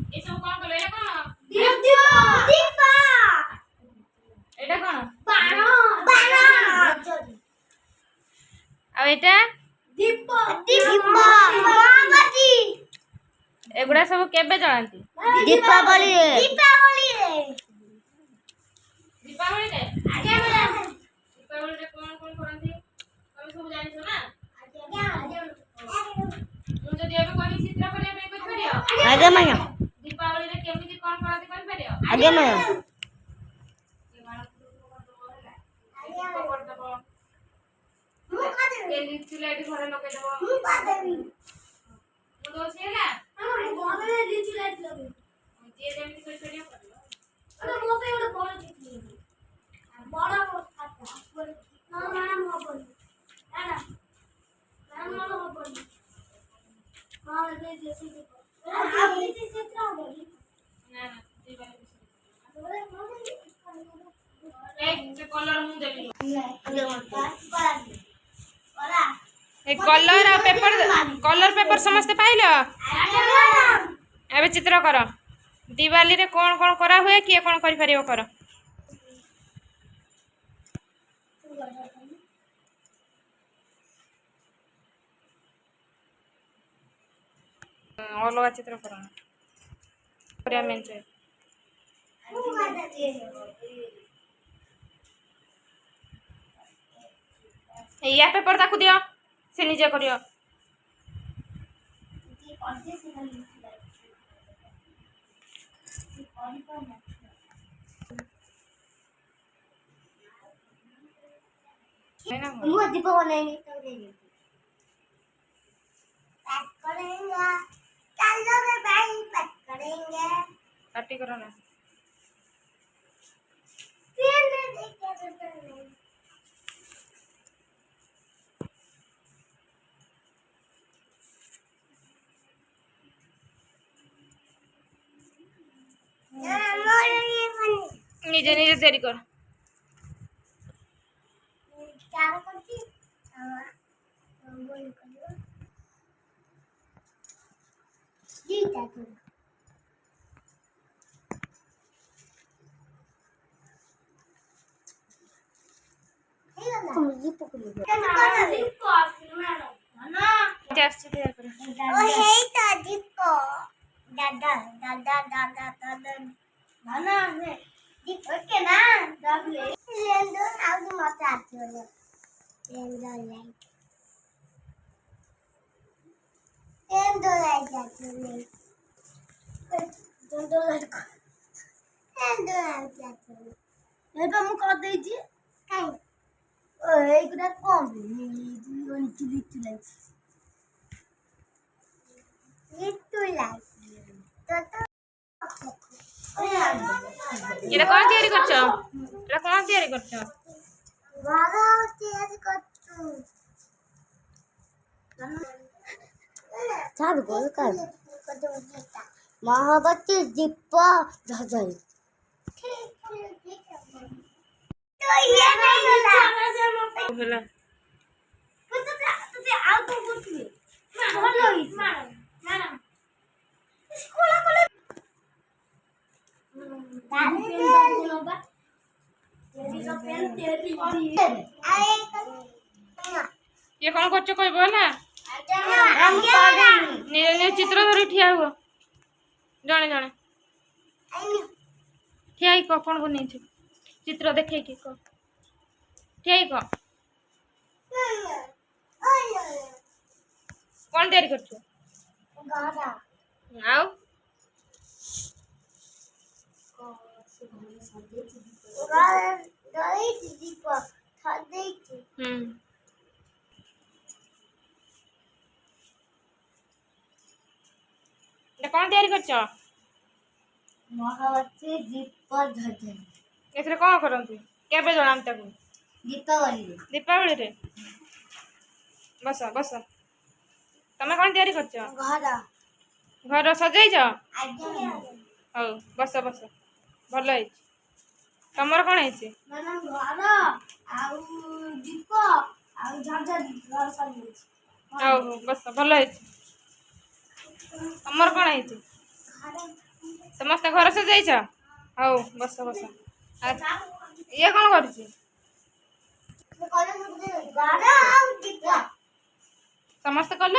ए सब कोन कले एटा कोन दीप दीपा एटा कोन बाण बाण आ एटा दीप दीपा मोमबत्ती एगुडा सब केबे जळांती दीपावली दीपावली दीपावली रे आगे मैडम दीपावली रे कोन कोन करंती तमे सब जानि छ ना आगे मु जदि एबे कोनी चित्र करिया पे कहि परियो आगे मैडम दीपावली रे केमिति कोन करंती कहि परियो आगे मैडम ये बाण कर दबो मु का देबी ये लिचु लाइट घरे लगे दबो मु का देबी मु तो छेला हम घरे लिचु लाइट लगे जे जेमिति कहि परियो करलो अरे मो पे ଗୋଟେ ବଡ ଚିଠି ବଡ ଖାତା ନା ମ୍ୟାଡାମ ହବନି ମ୍ୟାଡାମ ହବନି ହଁ ଏବେ ଦେଶୀ ଆଉ କିଛି ଚିତ୍ର ହବନି ନା ନା ଦୀପାवली ए से कलर मु देबी ए कलर आ पेपर समस्त पाइलो एबे चित्र कर दिवाली रे कोन कोन करा हुए किए कोन करि परियो कर अलग चित्र कर परिया मेंचे या पेपर ताकू दियो से निजे करियो मु दीप बनाएंगे तो दे दे पैक करेंगे चलो रे भाई पैक करेंगे पार्टी करो ना फिर ले देखे तो नहीं निजे निजे तैयारी कर क्या करती बोल करो जी ताकू मुझे पकड़ ना जास्त तैयार कर ओ हे तो दीपो दादा दादा दादा दादा नाना ने दीप के ना दाबले लेंदो आउ मत आछो लेंदो लाइट आछो लेंदो लाइट आछो एबे मु कर देई छी काई ओ एगुडा कम ओनी लिचु लाइट लिचु लाइट तो एटा कोन तैयारी करछ एटा कोन तैयारी करछ घर तैयारी करछु चार गोल कर महाबती दीप धजल तो ये नहीं होला होला तुझे आउ तो बोलती ଭଲ ହେଇଛି ମ୍ୟାଡାମ ସ୍କୁଲ କଲେ ये कोन करछ कहबो ना निजे निजे चित्र धरि ठिया हो जणे जणे ठिया ही को कोन बनै छै चित्र देखे की को ठिया ही को कोन तैयारी करछ आउ कौन तैयारी करछ महावती दीप धजल एथरे कौन करंती केबे जणाम ताकू दीपावली रे बस बस तमे कौन तैयारी करछ घर सजाई छ हौ बस बस भल है तमर कौन है मैडम घर आउ दीप आउ झाझा घर सजाई हौ बस भल है तमर कौन है ସମସ୍ତେ ଘର ସଜାଇଛ? ହଉ ବସ ବସ। ଇଏ କ'ଣ କରୁଛି? ସମସ୍ତେ କଲ?